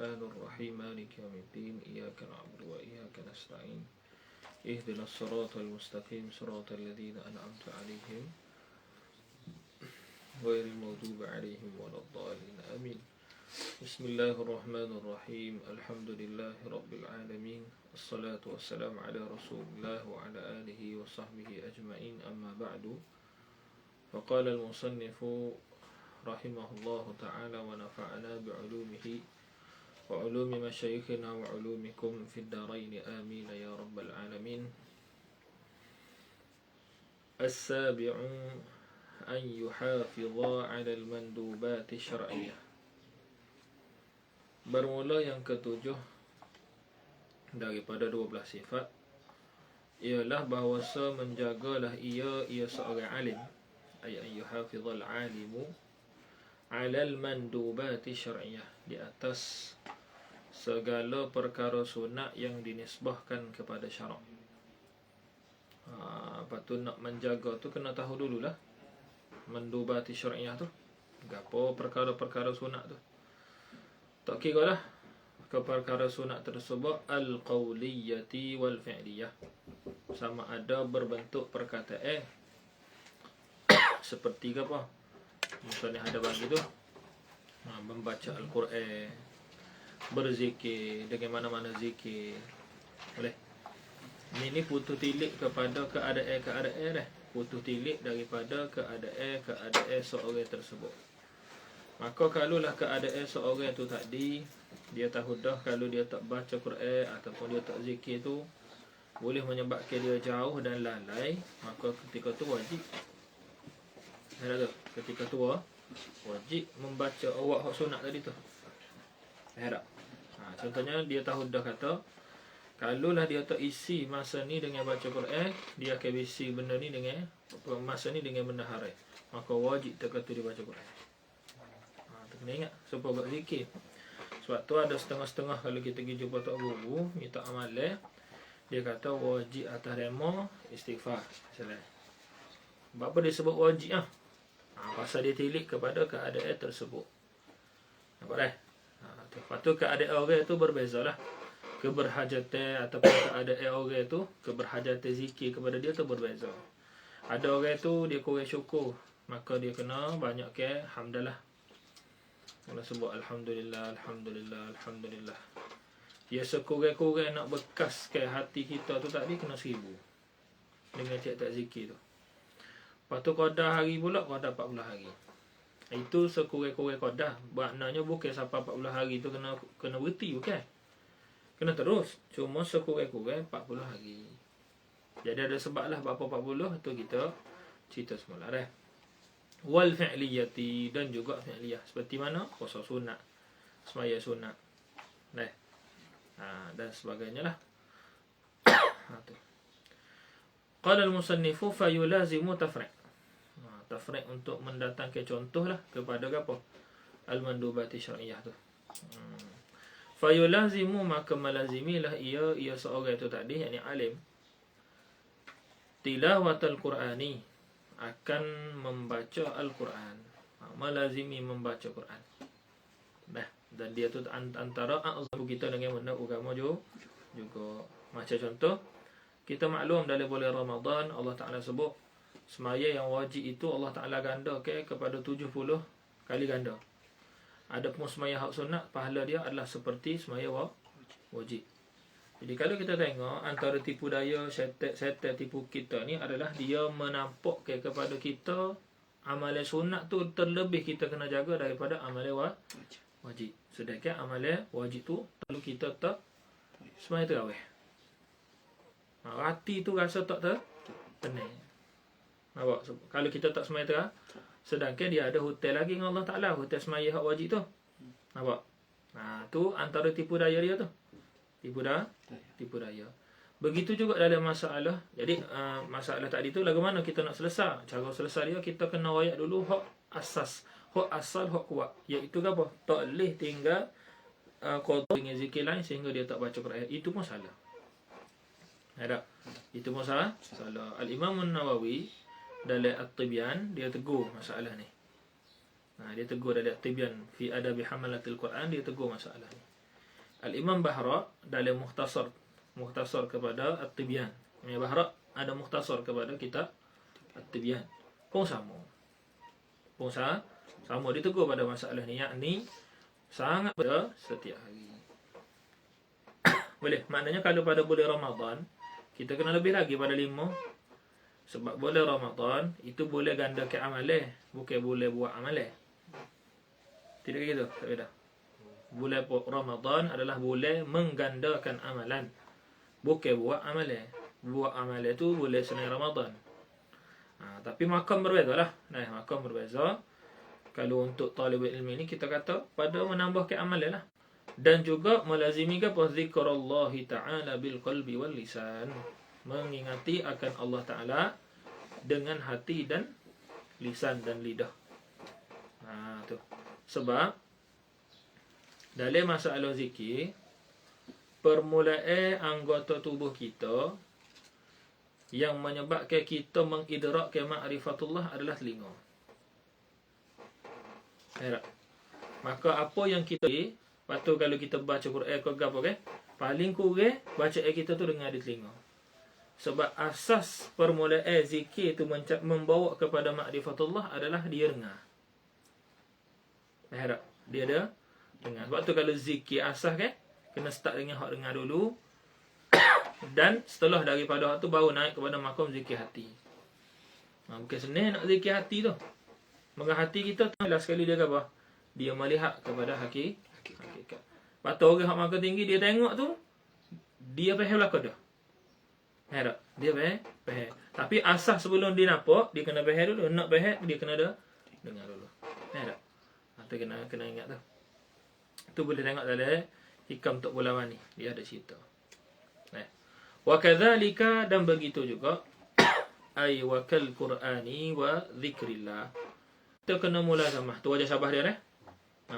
الرحمن الرحيم مالك يوم الدين إياك نعبد وإياك نستعين اهدنا الصراط المستقيم صراط الذين أنعمت عليهم غير المغضوب عليهم ولا الضالين آمين. بسم الله الرحمن الرحيم الحمد لله رب العالمين الصلاة والسلام على رسول الله وعلى آله وصحبه أجمعين أما بعد. فقال المصنف رحمه الله تعالى ونفعنا بعلومه وعلوم مشايخنا وعلومكم في الدارين آمين يا رب العالمين. السابع أن يحافظ على المندوبات الشرعية. Bermula yang ketujuh daripada 12 sifat ialah bahawasa menjagalah ia seorang alim, ay an yuhafizal alimu alal mandubati syar'iyah, di atas segala perkara sunat yang dinisbahkan kepada syarak. Apa tu nak menjaga tu kena tahu dululah mandubati syar'iyah tu gapo perkara-perkara sunat tu. Tak kira lah ke perkara sunat tersebut al-qawliyati wal-fi'liyah, sama ada berbentuk perkataan seperti ke apa, misalnya ada bagi tu membaca Al-Quran, berzikir dengan mana-mana zikir boleh. Ini putus tilik kepada keadaan dah, putus tilik daripada keadaan seorang tersebut. Maka kalaulah keadaan seorang tu tadi dia tahu dah kalau dia tak baca Quran ataupun dia tak zikir tu boleh menyebabkan dia jauh dan lalai, maka ketika tu wajib. Ketika tu wajib membaca awak hak sunat tadi tu. Contohnya dia tahu dah kata kalaulah dia tak isi masa ni dengan baca Quran, dia akan isi benda ni dengan masa ni dengan benda haram, maka wajib terkata dia baca Quran. Kena ingat supaya buat zikir. Sebab tu ada setengah-setengah kalau kita pergi jumpa Tok Guru minta amalan, dia kata wajib atas demo istighfar. Sebab apa dia sebut wajib pasal dia tilik kepada keadaan tersebut. Nampak dah? Lepas tu keadaan orang tu berbezalah. Keberhajatan ataupun keadaan orang tu, keberhajatan zikir kepada dia tu berbeza. Ada orang tu dia kurang syukur, maka dia kena banyak ke hamdalah. Kalau sebut alhamdulillah, alhamdulillah, alhamdulillah. Dia sekurang-kurang nak bekas ke hati kita tu tadi kena 1000 dengan tiap-tiap zikir tu. Lepas tu qadah hari pula, qadah 40 hari. Itu sekurang-kurang qadah. Maknanya bukan sampai 40 hari tu kena berhenti, bukan. Kena terus. Cuma sekurang-kurang 40 hari. Jadi ada sebab lah berapa 40 tu kita cerita semula dah. Wal fi'liyati, dan juga fi'liyah. Seperti mana? Puasa sunat, semaya sunat. Dan sebagainya lah. Tu. Qala al-musannifu fayulazimu tafri'. Tafri' untuk mendatangkan contoh lah kepada apa? Al-mandubati syar'iyah tu. Fayulazimu, maka melazimilah ia seorang itu tadi, yakni alim, tilawatul Qur'ani, akan membaca Al-Quran, melazimi membaca Quran. Dan dia tu antara a'zamu kita dengan benda agama juga. Macam contoh, kita maklum dalam bulan Ramadan Allah Ta'ala sebut semaya yang wajib itu Allah Ta'ala ganda kepada 70 kali ganda. Adapun semaya hak sunat, pahala dia adalah seperti semaya wajib. Jadi kalau kita tengok antara tipu daya syaitan tipu kita ni adalah dia menampak kepada kita amalan sunat tu terlebih kita kena jaga daripada amalan wajib. Sedangkan amalan wajib tu kalau kita tak semaya tarawih, hati tu rasa tak tenang. Nampak? Kalau kita tak semaya tarawih, sedangkan dia ada hotel lagi dengan Allah Ta'ala, hotel semaya hak wajib tu. Nampak? Tu antara tipu daya dia tu. Tipu daya. Begitu juga dalam masalah. Jadi masalah tadi tu lagu mana kita nak selesai. Cara selesai dia kita kena royak dulu hak asas, hak asal, hak kuat. Iaitu apa? Tak boleh tinggal qada dengan zikir lain sehingga dia tak baca Quran. Itu pun salah. Ada. Itu pun salah. Al-Imam An-Nawawi dalam At-Tibyan dia tegur masalah ni. Dia tegur dalam At-Tibyan fi adabi hamalatil Quran, dia tegur masalah ni. Al-Imam Bahra dalam mukhtasar kepada At-Tibyan. Bahra ada mukhtasar kepada kitab At-Tibyan. Pun sama. Sama dia tegur pada masalah ni, yakni sangat pada setiap hari. Boleh. Maknanya kalau pada bulan Ramadan, kita kena lebih lagi pada 5. Sebab bulan Ramadan itu boleh gandakan amalan, bukan boleh buat amalan. Tidak gitu, tak beda. Bulan Ramadan adalah bulan menggandakan amalan, bukan buat amalan. Buat amalan tu boleh selain Ramadan. Tapi makam berbeza lah. Makam berbeza. Kalau untuk talibul ilmi ni kita kata pada menambahkan amalan lah. Dan juga melazimi apa? Zikrullahi ta'ala bil qalbi wal lisan. Mengingati akan Allah Ta'ala dengan hati dan lisan dan lidah. Tu. Sebab dalam masalah zikir, permulaan anggota tubuh kita yang menyebabkan kita mengidrakkan ma'rifatullah adalah telinga. Maka apa yang kita patut kalau kita baca Quran ke apa kan, paling kurang bacaan kita tu dengar di telinga. Sebab asas permulaan zikir tu membawa kepada ma'rifatullah adalah dia dengar. Dia ada dengar. Sebab tu kalau zikir asas kan, kena start dengan hak dengar dulu. Dan setelah daripada hak tu baru naik kepada makam zikir hati. Bukan senang nak zikir hati tu. Maka hati kita tu last sekali dia apa? Dia melihat kepada hakikat. Lepas tu orang hak makan tinggi dia tengok tu, dia faham lah kau dah. Faham tak? Dia faham. Tapi asas sebelum dia nampak, dia kena faham dulu. Nak faham, dia kena dengar dulu. Faham tak? Tu kena ingat tu. Tu boleh tengok dalam Hikam Tok Bulawan ni. Dia ada cerita. Wa kadzalika, dan begitu juga ay wa kal qur'ani wa dzikrillah. Kita kena mulazamah. Tu wajah syabah dia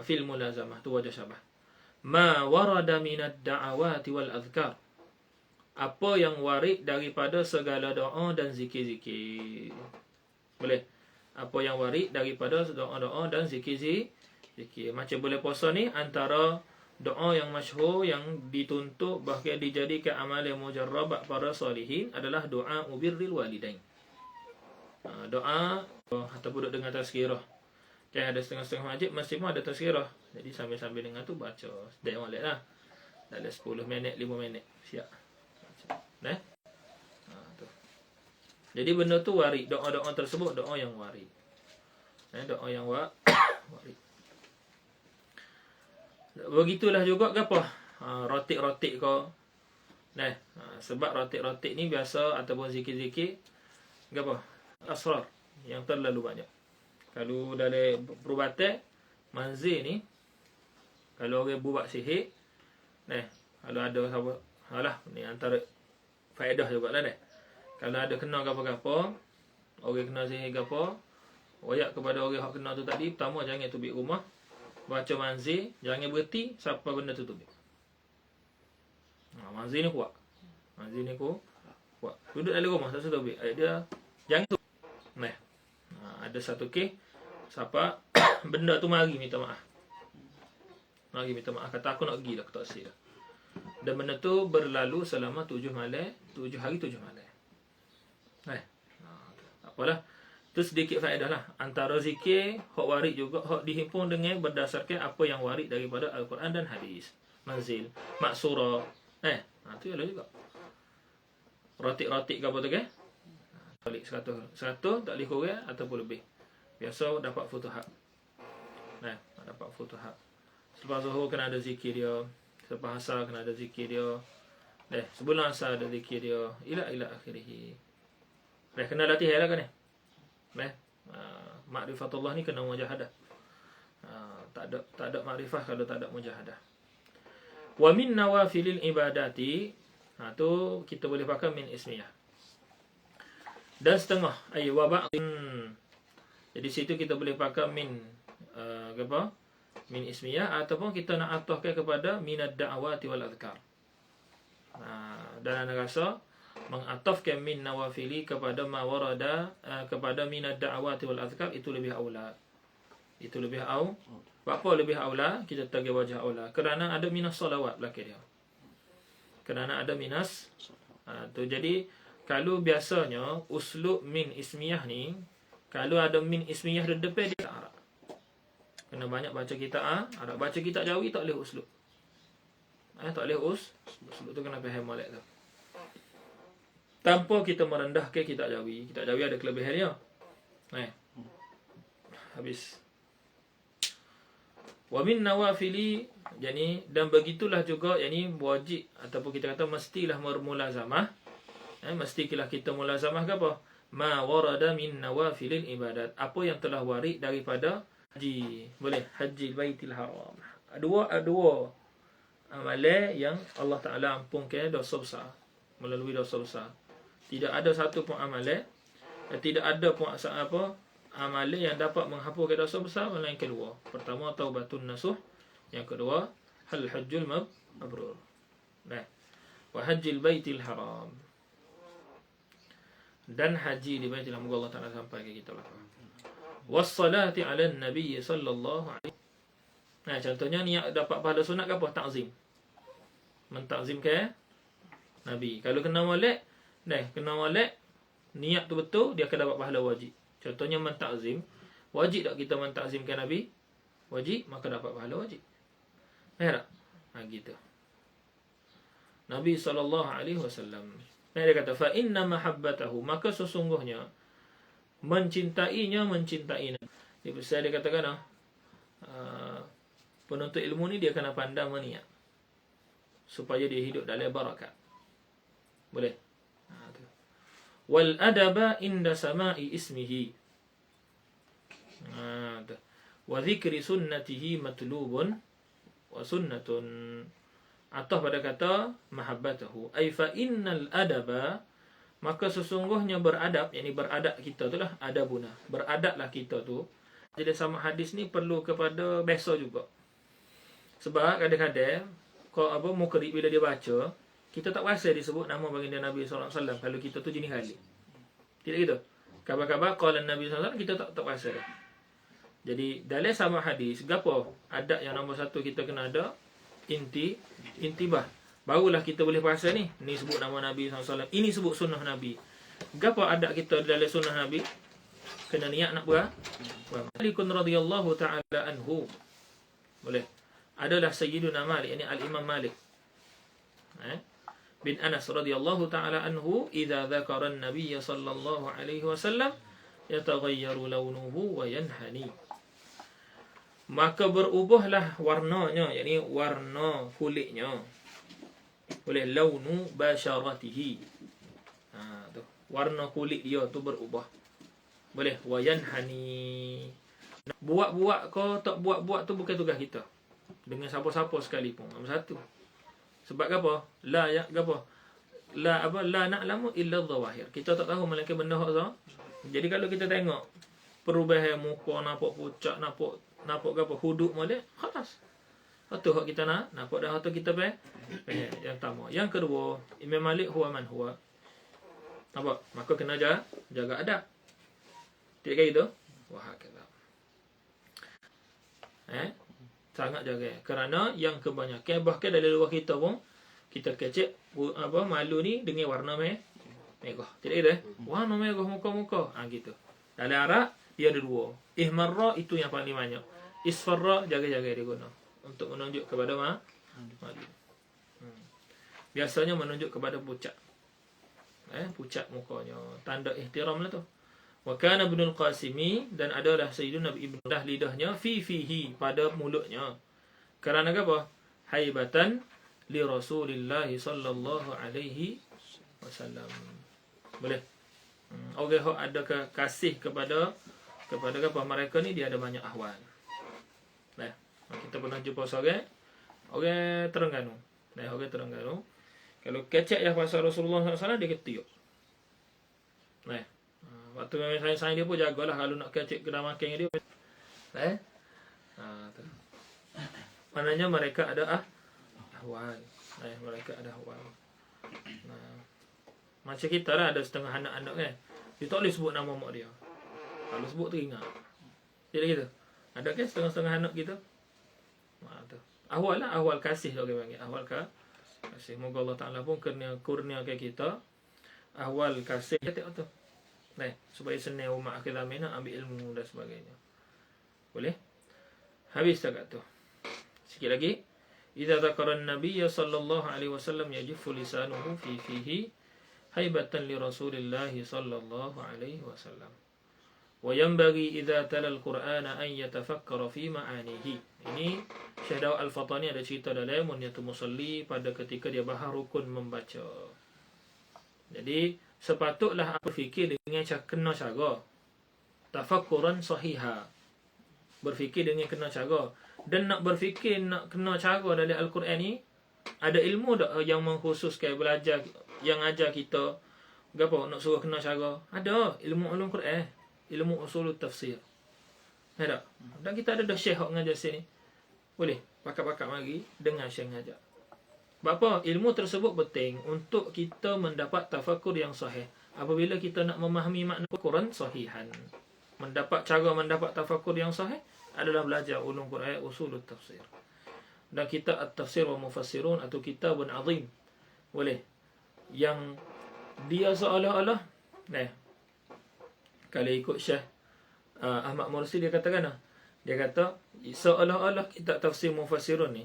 fil mulazamah tu wajah syabah. Ma warada minad da'awati wal azkar. Apa yang warid daripada segala doa dan zikir-zikir. Boleh. Apa yang warid daripada doa-doa dan zikir-zikir. Macam boleh puasa ni, antara doa yang masyhur yang dituntut bahkan dijadikan amalan mujarrab para salihin adalah doa birril walidain. Doa ataupun duduk dengar tazkirah. Jangan ada setengah-setengah masjid mesti pun ada tazkirah. Jadi sambil-sambil dengar tu baca. Sedek molek lah. Dalam 10 minit, 5 minit. Siap. Tu. Jadi benda tu warid. Doa-doa tersebut doa yang warid. Doa yang warid. Begitulah juga apa? Rotik-rotik kau. Sebab rotik-rotik ni biasa ataupun zikir-zikir apa? Asrar yang terlalu banyak. Kalau dalam perubatan manzil ni, kalau orang buat sihir, kalau ada siapa, ni antara faedah jugalah Kalau ada kena apa-apa, orang kena sihir apa, wayak kepada orang yang kena tu tadi, pertama jangan tubik rumah, baca manzil, jangan berhenti sampai benda tu tubik. Manzil ni kuat. Duduk dalam rumah tak tubik. Dia jangan tu. Ada satu kes siapa benda tu mari minta maaf. Kata aku nak pergi dah, aku tak sih dah. Dan benda tu berlalu selama 7 hari 7 malam. Apalah. Tu sedikit faedah lah. Antara zikir hak warid juga hak dihimpun dengan berdasarkan apa yang warid daripada Al-Quran dan hadis. Manzil, maksurah. Tu ada juga. Rotik-rotik ke apa tu kan? Balik 100 tak boleh kurang ataupun lebih. Biasa dapat futuhat. Dapat futuhat. Selepas zuhur kena ada zikir dia. Selepas asar kena ada zikir dia. Sebelum asar ada zikir dia. Ila akhirih. Kena latihan lah kan Ma'rifatullah ni kena mujahadah. Tak ada ma'rifah kalau tak ada mujahadah. Wa min nawafilil ibadati. Tu kita boleh pakai min ismiyah. Dan setengah wa ba'din. Jadi situ kita boleh pakai min min ismiyah, ataupun kita nak atahkan kepada minad da'awati wal azkar. Dan anda rasa mengatafkan min nawafili kepada ma warada kepada minad da'awati wal azkar itu lebih aula. Itu lebih Apa lebih aula? Kita tagih wajah aula. Kerana ada minas salawat belakang dia. Kerana ada minas. Tu jadi kalau biasanya uslub min ismiyah ni, kalau ada min ismiyah di depan dia tak Arab. Kena banyak baca kitab Arab. Baca kitab Jawi tak boleh uslub. Tak boleh uslub tu kena faham molek tu. Tanpa kita merendahkan kitab Jawi. Kitab Jawi ada kelebihan dia. Habis. Wa min nawafili, yani dan begitulah juga, yani wajib ataupun kita kata mestilah bermulazamah. Mestilah kita mulazamah ke apa? Ma warada min nawafilil ibadat. Apa yang telah warid daripada haji. Boleh haji baitil haram. Dua amalan yang Allah Taala ampunkan dosa besar, melalui dosa besar. Tidak ada satu pun amalan, tidak ada pun amalan yang dapat menghapuskan dosa besar melainkan dua. Pertama, taubatun nasuh. Yang kedua, hal hajjul mabrur. Wa hajjil baitil haram. Dan haji di baitil haram. Allah Ta'ala sampai ke kita lah. Wassalati ala nabi sallallahu alaihi. Contohnya niat dapat pahala sunat ke apa? Ta'zim. Mentakzimkan Nabi. Kalau kena molek, niat tu betul, dia akan dapat pahala wajib. Contohnya mentakzim. Wajib tak kita mentakzimkan Nabi? Wajib, maka dapat pahala wajib. Tak? Gitu. Nabi SAW. Dia kata, fa inna mahabbatahu, maka sesungguhnya mencintainya mencintai Nabi. Dia katakan, penuntut ilmu ni dia kena pandang niat supaya dia hidup dalam barakat. Boleh? Wal adaba inda sama'i ismihi. Wa dhikri sunnatihi matlubun wa sunnatun. Atau pada kata mahabbatahu. Ay fa innal adaba, maka sesungguhnya beradab, yakni beradab kita tu lah adabuna. Beradablah kita tu. Jadi sama hadis ni perlu kepada besar juga. Sebab kadang-kadang kalau muqri bila dia baca, kita tak rasa disebut nama baginda Nabi SAW kalau kita tu jenis halik. Tidak gitu. Kabar-kabar qala Nabi SAW kita tak rasa dah. Jadi dalam sama hadis, gapo adab yang nombor satu kita kena ada intibah. Barulah kita boleh rasa ni sebut nama Nabi SAW, ini sebut sunnah Nabi. Gapo adab kita dalam sunnah Nabi? Kena niat nak buat. Malikun radhiyallahu ta'ala anhu. Boleh. Adalah Sayyiduna Malik, ini Al-Imam Malik bin Anas radhiyallahu ta'ala anhu, idza dzakara an-nabiy sallallahu alaihi wasallam yataghayyaru launuhu wa yanhani. Maka berubahlah warnanya, yakni warna kulitnya. Boleh launu basharatihi. Tu warna kulit dia tu berubah. Boleh wa yanhani. Buat-buat ke tak buat-buat tu bukan tugas kita. Dengan siapa-siapa sekalipun. Nombor satu. Sebab apa? La na'lamu illa dhawahir. Kita tak tahu melainkan benda hak zahir. Jadi kalau kita tengok perubahan muka, nampak pucat, nampak apa hudud molek, khalas. Itu hak kita nak nampak dah, itu kita yang pertama. Yang kedua, Imam Malik huwa man huwa. Nampak? Maka kena jaga adab. Tidak kayak gitu? Wah, kata. Sangat jaga. Kerana yang kebanyakan bahkan dari luar kita pun kita kecek malu ni dengan warna merah. Tidak gitu warna merah muka-muka. Gitu. Dalam Arab dia ada dua. Ihmarra itu yang paling banyak. Isfarra jaga-jaga dia guna untuk menunjuk kepada malu. Biasanya menunjuk kepada pucat. Pucat mukanya. Tanda ihtiram lah tu. Wa kana Ibnul Qasimi, dan adalah Sayyiduna Ibn dah lidahnya fihi pada mulutnya. Kerana apa? Haibatan li Rasulillah sallallahu alaihi wasallam. Boleh. Orang yang ada kasih kepada apa mereka ni, dia ada banyak ahwal. Kita pernah jumpa seorang Terengganu. Orang Terengganu kalau kecek yang pasal Rasulullah SAW dia ketiuk. Waktu saya dia pun jagalah kalau nak kecek kena makan dia. Maknanya mereka ada ahwal. Mereka ada ahwal. Macam kita lah ada setengah anak-anak kan. Dia tak boleh sebut nama mak dia. Kalau sebut teringat. Jadi gitu. Ada kan setengah-setengah anak kita? Tu. Ahwal lah, ahwal kasih tu orang panggil. Ahwal kasih. Moga Allah Ta'ala pun kurniakan kita ahwal kasih. Tengok tu. Supaya senang umat akhir zaman nak ambil ilmu dan sebagainya. Boleh? Habis tak kat tu. Sikit lagi. Idza dzakara an-nabiy sallallahu alaihi wasallam yajiffu lisanuhu fi fihi haibatan li Rasulillah sallallahu alaihi wasallam. Wa yanbaghi idza tala al-Qur'ana an yatafakkara fi ma'anihi. Ini Syekh Daud Al-Fatani ada cerita dalam Munyatul Musalli pada ketika dia bahas rukun membaca. Jadi sepatutlah aku fikir dengan kena cara. Tafakkuran sahiha. Berfikir dengan kena cara. Dan nak berfikir nak kena cara dalam Al-Quran ni, ada ilmu tak yang mengkhususkan belajar yang ajar kita gapo nak suruh kena cara? Ada ilmu ulum Quran, ilmu usul tafsir. Ada. Dan kita ada dah syekh hok ngajar sini. Boleh pakat-pakat mari dengar syekh ngajar. Bapa ilmu tersebut penting untuk kita mendapat tafakkur yang sahih. Apabila kita nak memahami makna Quran sahihan, cara mendapat tafakkur yang sahih adalah belajar ulum Quran, usul tafsir. Dan kitab At-Tafsir wa Mufassirun atau kitabun azim. Boleh. Yang dia seolah-olah kalau ikut Syekh Ahmad Mursi dia katakan dia kata seolah-olah kitab Tafsir Mufassirun ni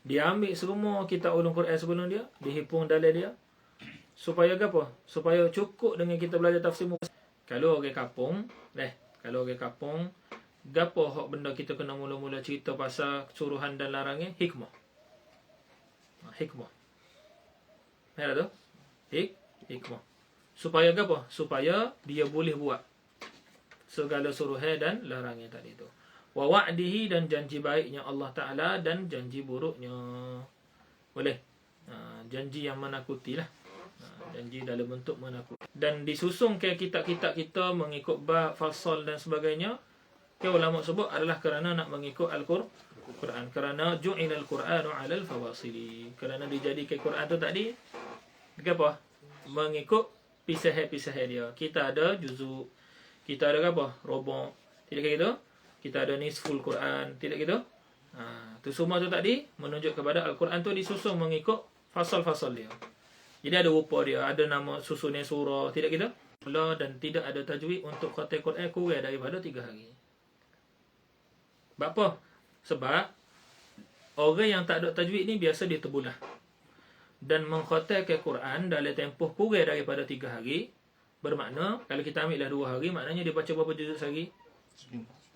dia ambil semua kitab ulum Quran sebelum dia, dihipung dalam dia supaya apa? Supaya cukup dengan kita belajar tafsir Mufassir. Kalau orang kapung gapo hak benda kita kena mula-mula cerita pasal suruhan dan larangan hikmah. Hikmah. Ada tu? Hikmah. Supaya gapo? Supaya dia boleh buat segala suruhan dan larangan tadi tu. Wa wa'dihi dan janji baiknya Allah Ta'ala dan janji buruknya. Boleh. Janji yang menakutilah. Janji dalam bentuk menakut. Dan disusun ke kitab-kitab kita mengikut bab, fasal dan sebagainya. Ulama sebut adalah kerana nak mengikut Al-Quran. Kerana ju'ilal Qur'anu 'alal fawasili. Kerana dijadikan Quran tu tadi apa? Mengikut pisah-pisah dia. Kita ada juzuk, kita ada apa? Robo. Tidak kayak gitu? Kita ada nisful Quran, tidak gitu? Tu semua tu tadi menunjuk kepada Al-Quran tu disusun mengikut fasal-fasal dia. Jadi ada rupa dia, ada nama susunnya surah, tidak gitu? Dan tidak ada tajwid untuk khatam Quran kurang daripada 3 hari. Apa? Sebab orang yang tak ada tajwid ni biasa dia terbulah. Dan mengkhatamkan Quran dalam tempoh kurang daripada 3 hari, bermakna kalau kita ambillah 2 hari, maknanya dia baca berapa juzuk sehari?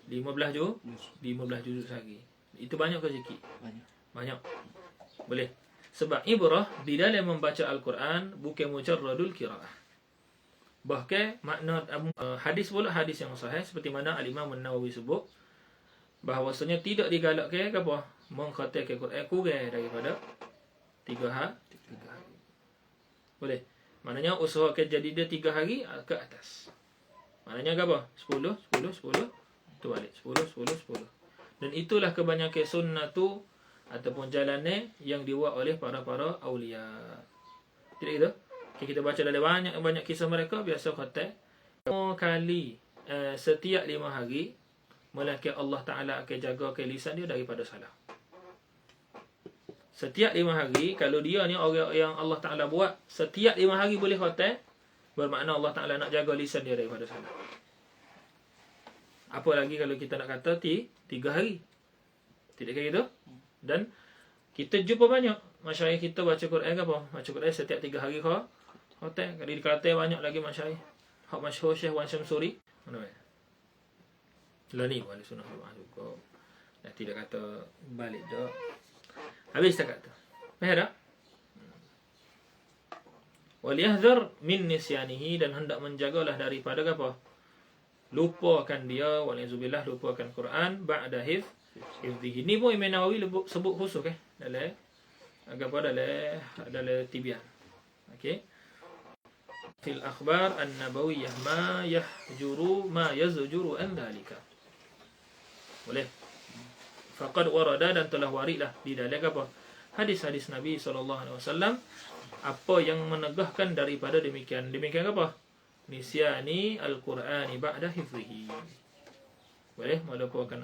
15 juzuk? 15 juzuk sehari. Itu banyak ke sikit? Banyak. Boleh. Sebab ibrah di dalam membaca Al-Quran bukan mujarradul qiraah. Bahkan makna hadis pula hadis yang sahih seperti mana Al-Imam An-Nawawi sebut bahawasanya tidak digalakkan apa mengkhatamkan Quran kurang daripada 3 hari. Boleh. Maknanya usahakan jadi dia 3 hari ke atas. Maknanya apa? 10 tu balik. 10. Dan itulah kebanyakan sunnah tu ataupun jalannya yang dibuat oleh para awliya. Tidak gitu? Kita baca dalam banyak kisah mereka biasa khatam 5 kali setiap 5 hari. Melainkan Allah Ta'ala akan jaga lisan dia daripada salah. Setiap 5 hari, kalau dia ni orang yang Allah Ta'ala buat, setiap 5 hari boleh khatam, bermakna Allah Ta'ala nak jaga lisan dia daripada salah. Apa lagi kalau kita nak kata 3 hari. Tidak kayak gitu? Dan kita jumpa banyak masyayikh kita baca Quran ke apa? Baca Quran setiap 3 hari khatam. Kalau di Kelantan banyak lagi masyayikh. Hak masyhur Syekh Wan Syamsuri. Mana ni? Lani wali sunnah juga. Dah tidak kata balik dah. Habis tak kata. Faham tak? Waliyahzar min nisyanihi dan hendak menjagalah daripada apa? Lupakan dia walizubillah lupakan Quran ba'da hifdhihi. Ni pun Imam Nawawi sebut khusus dalam dalam Tibyan. Okey. Fil akhbar an-nabawiyyah ma yazjuru an dhalika. Boleh. Faqad warada dan telah waridlah di dalam apa? Hadis-hadis Nabi SAW apa yang menegahkan daripada demikian. Demikian apa? Nisyani al-Qur'ani ba'da hifdhihi. Boleh melupakan